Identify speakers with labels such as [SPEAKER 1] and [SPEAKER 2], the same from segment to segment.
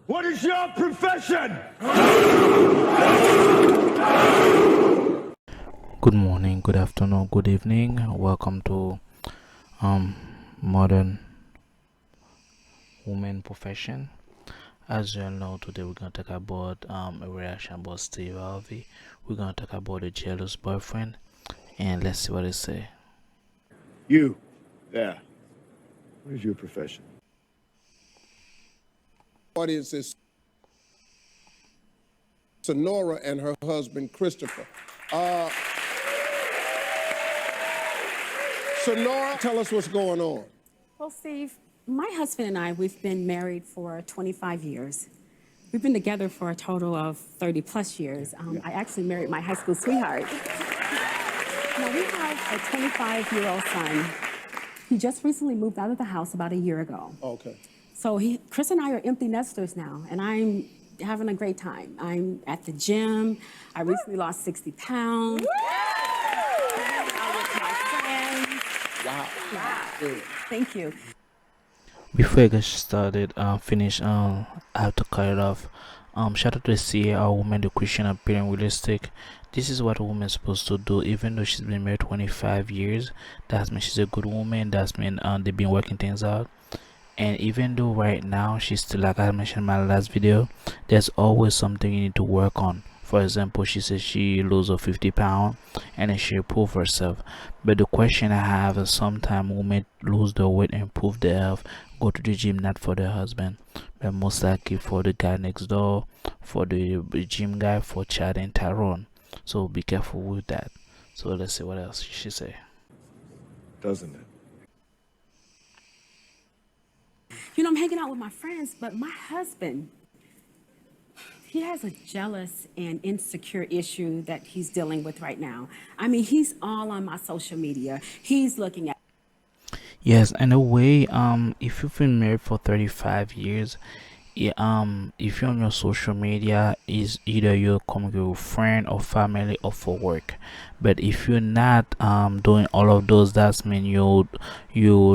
[SPEAKER 1] What is your profession?
[SPEAKER 2] Good morning, good afternoon, good evening. Welcome to Modern Woman Profession. As you all know, today we're gonna talk about a reaction about Steve Harvey. We're gonna talk about a jealous boyfriend, and let's see what they say.
[SPEAKER 1] You, there. What is your profession?
[SPEAKER 3] Audience is Sonora and her husband Christopher. Sonora, tell us what's going on.
[SPEAKER 4] Well, Steve, my husband and I, we've been married for 25 years. We've been together for a total of 30 plus years. I actually married my high school sweetheart. Now, we have a 25-year-old son. He just recently moved out of the house about a year ago.
[SPEAKER 3] Okay.
[SPEAKER 4] So Chris and I are empty nesters now, and I'm having a great time. I'm at the gym. I recently lost 60 pounds.
[SPEAKER 3] Wow.
[SPEAKER 4] Wow. Thank you.
[SPEAKER 2] Before I get started, I have to cut it off. Shout out to CA, our woman, the Christian appearing realistic. This is what a woman's supposed to do, even though she's been married 25 years. That means she's a good woman. That means they've been working things out. And even though right now she's still, like I mentioned in my last video, there's always something you need to work on. For example, she says she loses 50 pounds and then she improve herself. But the question I have is, sometimes women lose their weight and improve their health, go to the gym, not for their husband, but most likely for the guy next door, for the gym guy, for Chad and Tyrone. So be careful with that. So let's see what else she say.
[SPEAKER 1] Doesn't it?
[SPEAKER 4] You know, I'm hanging out with my friends, but my husband, he has a jealous and insecure issue that he's dealing with right now. I mean, he's all on my social media. He's looking at.
[SPEAKER 2] Yes, in a way, if you've been married for 35 years, if you're on your social media, is either you're coming with a friend or family or for work. But if you're not doing all of those, that's mean you're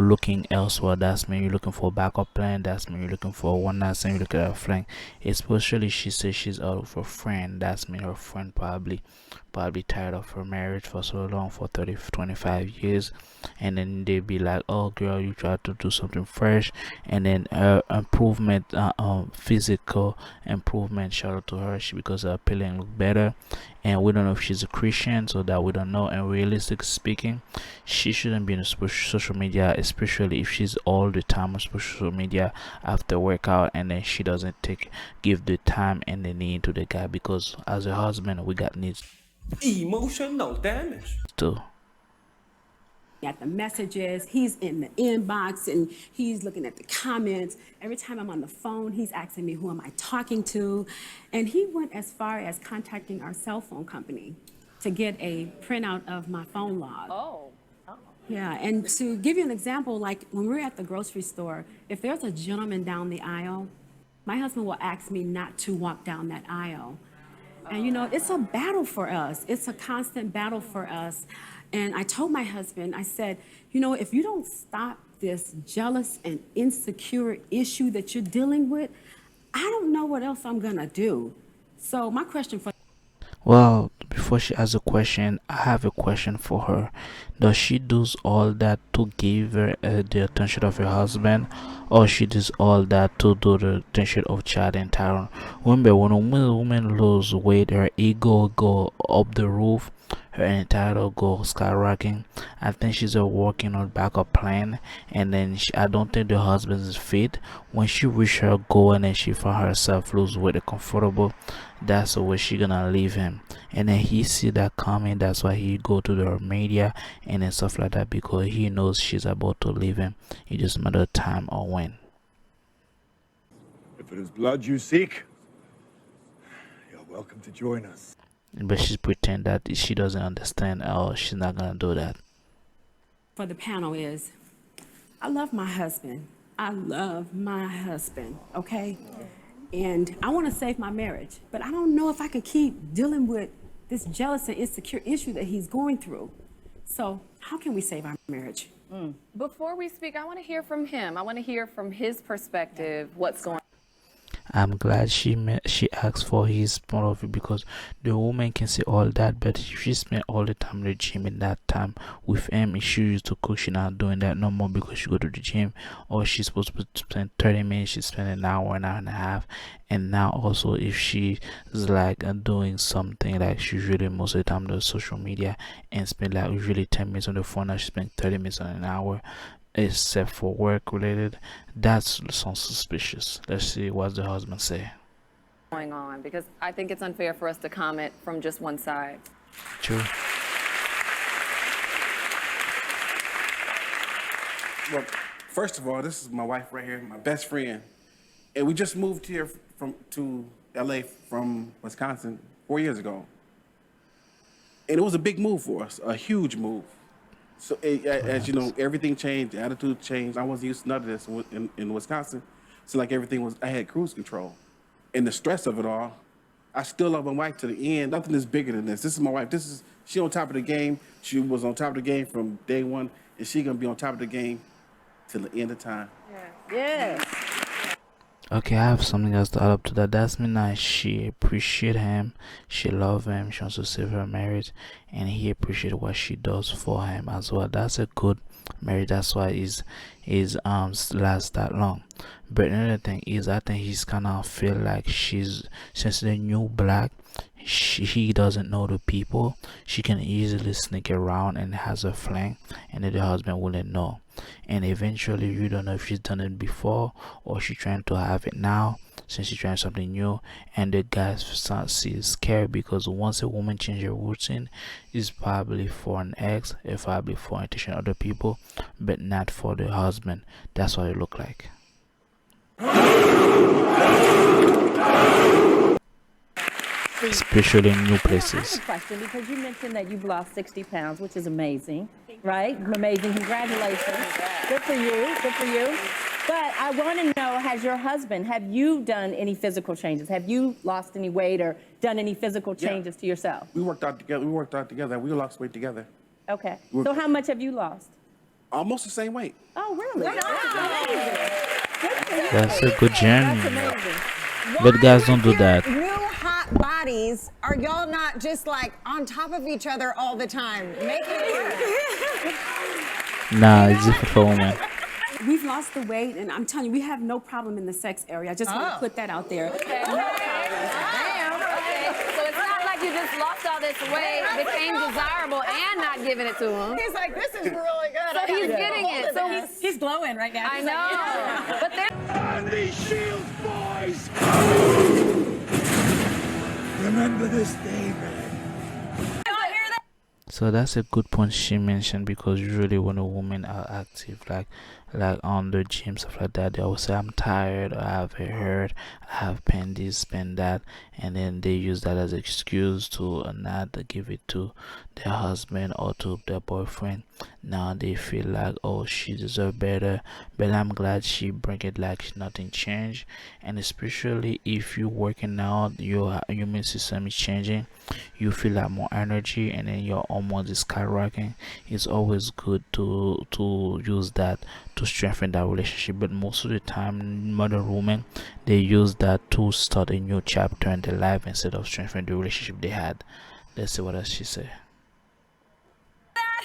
[SPEAKER 2] looking elsewhere. That's mean you're looking for a backup plan. That's mean you're looking for one night stand. You look at her friend, especially she says she's out with a friend. That's mean her friend probably tired of her marriage for so long, for 25 years, and then they be like, oh girl, you try to do something fresh, and then improvement, physical improvement, shout out to her, because her peeling look better. And we don't know if she's a Christian, so that we don't know. And realistic speaking, she shouldn't be in social media, especially if she's all the time on social media after workout, and then she doesn't give the time and the need to the guy, because as a husband we got needs
[SPEAKER 5] Emotional damage.
[SPEAKER 2] too.
[SPEAKER 4] At the messages, he's in the inbox and he's looking at the comments. Every time I'm on the phone, he's asking me, who am I talking to? And he went as far as contacting our cell phone company to get a printout of my phone log.
[SPEAKER 6] Oh.
[SPEAKER 4] Yeah, and to give you an example, like when we're at the grocery store, if there's a gentleman down the aisle, my husband will ask me not to walk down that aisle. And you know, it's a battle for us. It's a constant battle for us. And I told my husband, I said, you know, if you don't stop this jealous and insecure issue that you're dealing with, I don't know what else I'm gonna do. So my question for.
[SPEAKER 2] Well, before she asks a question, I have a question for her. Does she do all that to give her the attention of her husband, or she does all that to do the attention of Chad and Tyrone? Remember, when a woman loses weight, her ego go up the roof, her entitled go skyrocketing. I think she's working on backup plan, and then I don't think the husband is fit. When she reach her goal and then she find herself lose weight and comfortable, that's the way she gonna leave him. And then he see that coming, that's why he go to the media and then stuff like that, because he knows she's about to leave him. It just matter of time or when.
[SPEAKER 1] If it is blood you seek, you're welcome to join us.
[SPEAKER 2] But she's pretend that she doesn't understand, or she's not gonna do that.
[SPEAKER 4] For the panel is, I love my husband. I love my husband, okay? And I want to save my marriage, but I don't know if I can keep dealing with this jealous and insecure issue that he's going through. So how can we save our marriage?
[SPEAKER 6] Before we speak, I want to hear from him. I want to hear from his perspective what's going on.
[SPEAKER 2] I'm glad she asked for his point of view, because the woman can say all that, but if she spent all the time in the gym in that time with him, if she used to cook, she not doing that no more because she go to the gym, or she's supposed to spend 30 minutes, she spend an hour and a half. And now also if she is like doing something like she usually most of the time on the social media and spend like usually 10 minutes on the phone, now she spend 30 minutes on an hour except for work related. That sounds suspicious. Let's see what the husband say.
[SPEAKER 6] Going on, because I think it's unfair for us to comment from just one side.
[SPEAKER 2] True.
[SPEAKER 7] Well, first of all, this is my wife right here, my best friend. And we just moved here to LA from Wisconsin 4 years ago. And it was a big move for us, a huge move. So as you know, everything changed, the attitude changed. I wasn't used to none of this in Wisconsin. So like everything was, I had cruise control. And the stress of it all, I still love my wife to the end. Nothing is bigger than this. This is my wife. She on top of the game. She was on top of the game from day one, and she gonna be on top of the game till the end of time.
[SPEAKER 6] Yes.
[SPEAKER 2] Okay, I have something else to add up to that. That's mean that she appreciate him, she love him, she wants to save her marriage, and he appreciate what she does for him as well. That's a good marriage. That's why is last that long. But another thing is, I think he's kind of feel like since the new black, he doesn't know the people. She can easily sneak around and has a fling, and then the husband wouldn't know. And eventually, you don't know if she's done it before or she's trying to have it now, since she's trying something new. And the guy is scared, because once a woman changes her routine, it's probably for an ex, it's probably for intention other people, but not for the husband. That's what it look like. Especially in new
[SPEAKER 8] I have
[SPEAKER 2] places.
[SPEAKER 8] a question, because you mentioned that you've lost 60 pounds, which is amazing, right? Amazing. Congratulations. Good for you. Good for you. But I want to know, have you done any physical changes? Have you lost any weight or done any physical changes to yourself?
[SPEAKER 7] We worked out together. We lost weight together.
[SPEAKER 8] Okay. So how much have you lost?
[SPEAKER 7] Almost the same weight.
[SPEAKER 8] Oh, really? That's amazing. Good for you.
[SPEAKER 2] That's a good journey.
[SPEAKER 8] That's amazing.
[SPEAKER 2] But guys, don't do that.
[SPEAKER 9] New hot bodies, are y'all not just like on top of each other all the time, making it work?
[SPEAKER 2] Nah, it's different for women.
[SPEAKER 4] We've lost the weight, and I'm telling you, we have no problem in the sex area. I just want to put that out there.
[SPEAKER 6] Okay. So it's not like you just lost all this weight, became desirable, and not giving it to him.
[SPEAKER 9] He's like, this is really good.
[SPEAKER 6] So he's getting it. So
[SPEAKER 8] He's glowing right now.
[SPEAKER 6] I know. But then
[SPEAKER 1] And these shields, boys! Remember this day, man.
[SPEAKER 2] So that's a good point she mentioned, because usually when a woman are active, like on the gym, stuff like that, they always say, I'm tired, or I have a hurt, I have pain this, pain that, and then they use that as an excuse to not give it to their husband or to their boyfriend. Now they feel like, oh, she deserves better. But I'm glad she bring it like nothing changed. And especially if you're working out, your immune system is changing, you feel like more energy, and then your hormones is skyrocketing. It's always good to use that to strengthen that relationship. But most of the time, modern women, they use that to start a new chapter in their life instead of strengthening the relationship they had. Let's see what else she say.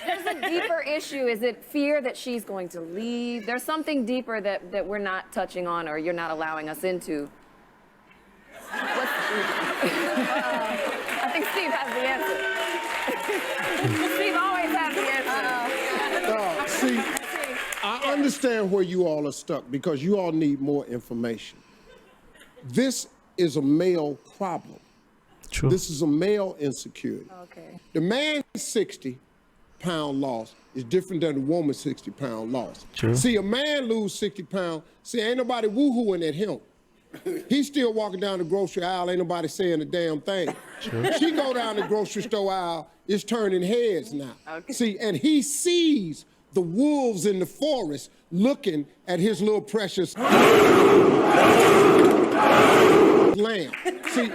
[SPEAKER 6] there's a deeper issue. Is it fear that she's going to leave? There's something deeper that we're not touching on, or you're not allowing us into. I think Steve has the answer. Steve always has the answer.
[SPEAKER 3] See, I understand where you all are stuck, because you all need more information. This is a male problem.
[SPEAKER 2] True.
[SPEAKER 3] This is a male insecurity.
[SPEAKER 6] Okay.
[SPEAKER 3] The man's 60-pound loss is different than the woman's 60-pound loss.
[SPEAKER 2] True.
[SPEAKER 3] See, a man lose 60 pounds, see, ain't nobody woo-hooing at him. He's still walking down the grocery aisle, ain't nobody saying a damn thing.
[SPEAKER 2] True.
[SPEAKER 3] She go down the grocery store aisle, it's turning heads now.
[SPEAKER 6] Okay.
[SPEAKER 3] See, and he sees the wolves in the forest looking at his little precious lamb. See,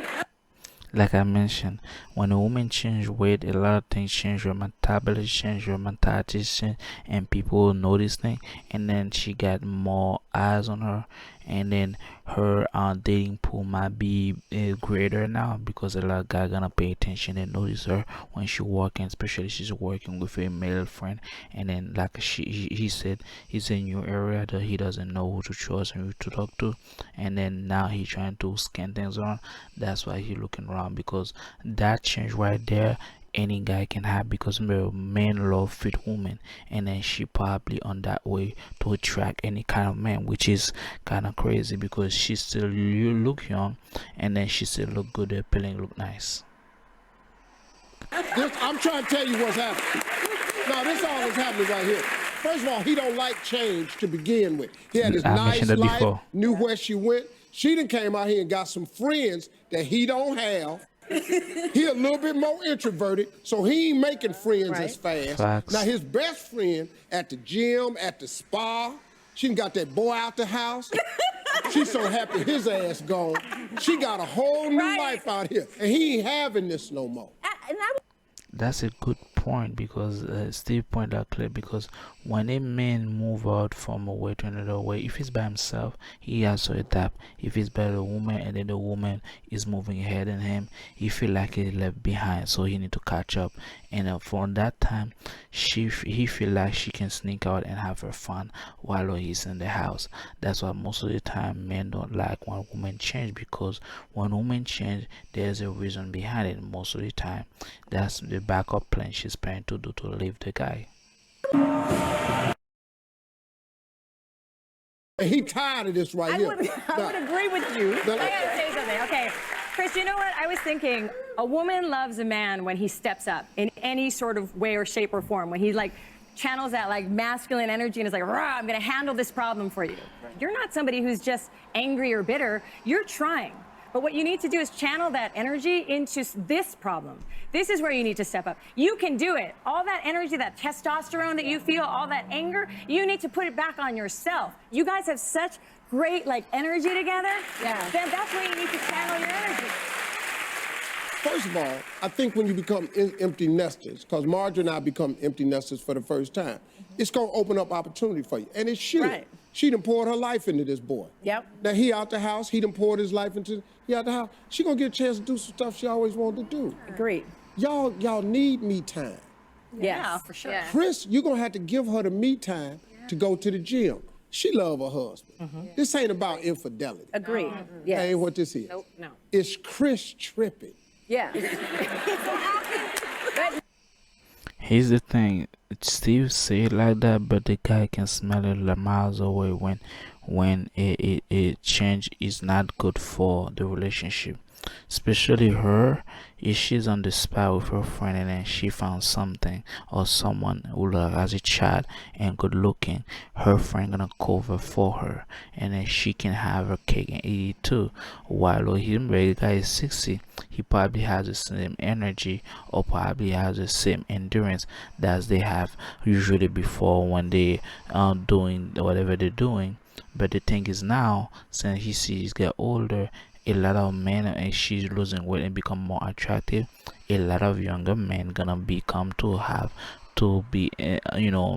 [SPEAKER 2] like I mentioned, when a woman change weight, a lot of things change, your metabolism change, your mentality change, and people notice things, and then she got more eyes on her, and then her dating pool might be greater now because a lot of guys gonna pay attention and notice her when she working, especially she's working with a male friend. And then like he said, he's in a new area that he doesn't know who to trust and who to talk to, and then now he's trying to scan things around. That's why he's looking around, because that change right there any guy can have, because men love fit women, and then she probably on that way to attract any kind of man, which is kind of crazy because she still look young, and then she still look good, appealing, look nice.
[SPEAKER 3] I'm trying to tell you what's happening. Now, this all is happening right here. First of all, he don't like change to begin with. He had his nice life, knew where she went. She done came out here and got some friends that he don't have. He a little bit more introverted, so he ain't making friends as fast.
[SPEAKER 2] Facts.
[SPEAKER 3] Now, his best friend at the gym, at the spa, she done got that boy out the house. She's so happy his ass gone. She got a whole new life out here, and he ain't having this no more.
[SPEAKER 2] That's a good point, because Steve pointed out clear, because when a man move out from a way to another way, if he's by himself, he has to adapt. If he's by the woman and then the woman is moving ahead in him, he feel like he's left behind, so he need to catch up. And from that time, he feel like she can sneak out and have her fun while he's in the house. That's why most of the time men don't like when women change, because when women change, there's a reason behind it. Most of the time, that's the backup plan she's planning to do to leave the guy.
[SPEAKER 3] He tired of this right here.
[SPEAKER 10] I would agree with you. I gotta say something. Okay, Chris, you know what? I was thinking a woman loves a man when he steps up in any sort of way or shape or form, when he like channels that like masculine energy and is like, rah, I'm gonna handle this problem for you. You're not somebody who's just angry or bitter. You're trying. But what you need to do is channel that energy into this problem. This is where you need to step up. You can do it. All that energy, that testosterone that you feel, all that anger, you need to put it back on yourself. You guys have such great like energy together. Yeah. Then that's where you need to channel your energy.
[SPEAKER 3] First of all, I think when you become empty nesters, because Marjorie and I become empty nesters for the first time, it's going to open up opportunity for you. And it should. Right. She done poured her life into this boy. Yep. Now he out the house, he done poured his life into, he out the house. She gonna get a chance to do some stuff she always wanted to do.
[SPEAKER 10] Agreed.
[SPEAKER 3] Y'all need me time.
[SPEAKER 10] Yeah, for sure. Yeah.
[SPEAKER 3] Chris, you're gonna have to give her the me time to go to the gym. She love her husband. This ain't about infidelity.
[SPEAKER 10] Agreed.
[SPEAKER 3] That ain't what this is.
[SPEAKER 10] Nope, no.
[SPEAKER 3] It's Chris tripping.
[SPEAKER 10] Yeah.
[SPEAKER 2] Here's the thing, Steve say it like that, but the guy can smell it like miles away when a change is not good for the relationship. Especially her, if she's on the spot with her friend and then she found something or someone who has a child and good looking, her friend gonna cover for her, and then she can have her cake and eat it too. While him, the guy is 60, he probably has the same energy or probably has the same endurance that they have usually before when they are doing whatever they're doing. But the thing is now, since he sees he's get older, a lot of men, and she's losing weight and become more attractive, a lot of younger men gonna become to have to be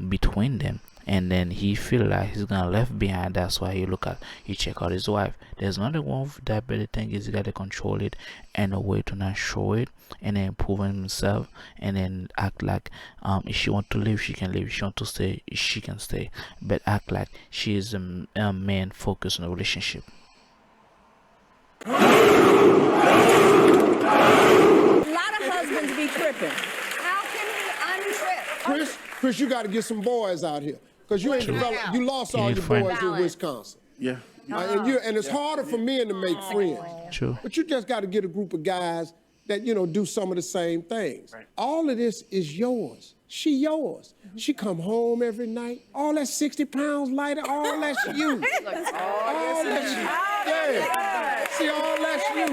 [SPEAKER 2] between them, and then he feel like he's gonna left behind. That's why he check out his wife. There's nothing wrong with that, but the thing is you gotta control it and a way to not show it, and then improving himself, and then act like if she want to leave she can leave, if she want to stay she can stay, but act like she is a man focused on the relationship.
[SPEAKER 10] A lot of husbands be tripping.
[SPEAKER 9] How can he untrip?
[SPEAKER 3] Chris, you got to get some boys out here, because you ain't developed. You lost all your boys in Wisconsin.
[SPEAKER 7] Yeah.
[SPEAKER 3] And it's harder for men to make friends.
[SPEAKER 2] True.
[SPEAKER 3] But you just got to get a group of guys that do some of the same things. Right. All of this is yours. She yours. She come home every night. All that 60 pounds lighter, all that's you. All that's you. Yeah. See, all that's you.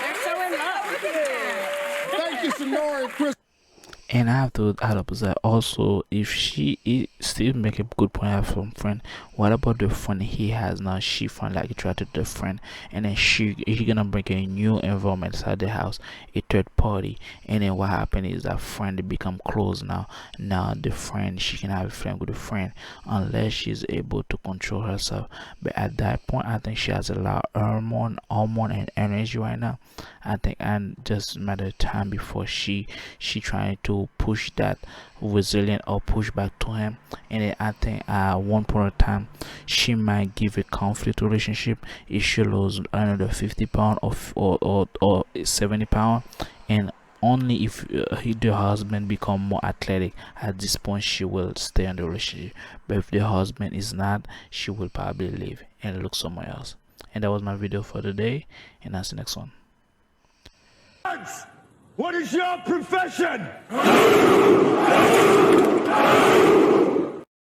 [SPEAKER 10] They're so in love.
[SPEAKER 3] Thank you, Sonora and Chris.
[SPEAKER 2] And I have to add up that also, if she is still make a good point, have some friend, what about the friend he has now? She find like attracted to the friend, and then he gonna bring a new environment inside the house, a third party, and then what happened is that friend they become close now. Now the friend, she can have a friend with a friend unless she's able to control herself. But at that point, I think she has a lot of hormone and energy right now. I think, and just matter of time before she trying to push that resilient or push back to him. And then I think at one point of time she might give a conflict relationship if she lose another 50 pounds or 70 pounds, and only if the husband become more athletic. At this point she will stay in the relationship, but if the husband is not, she will probably leave and look somewhere else. And that was my video for today, and that's the next one.
[SPEAKER 1] What is your profession?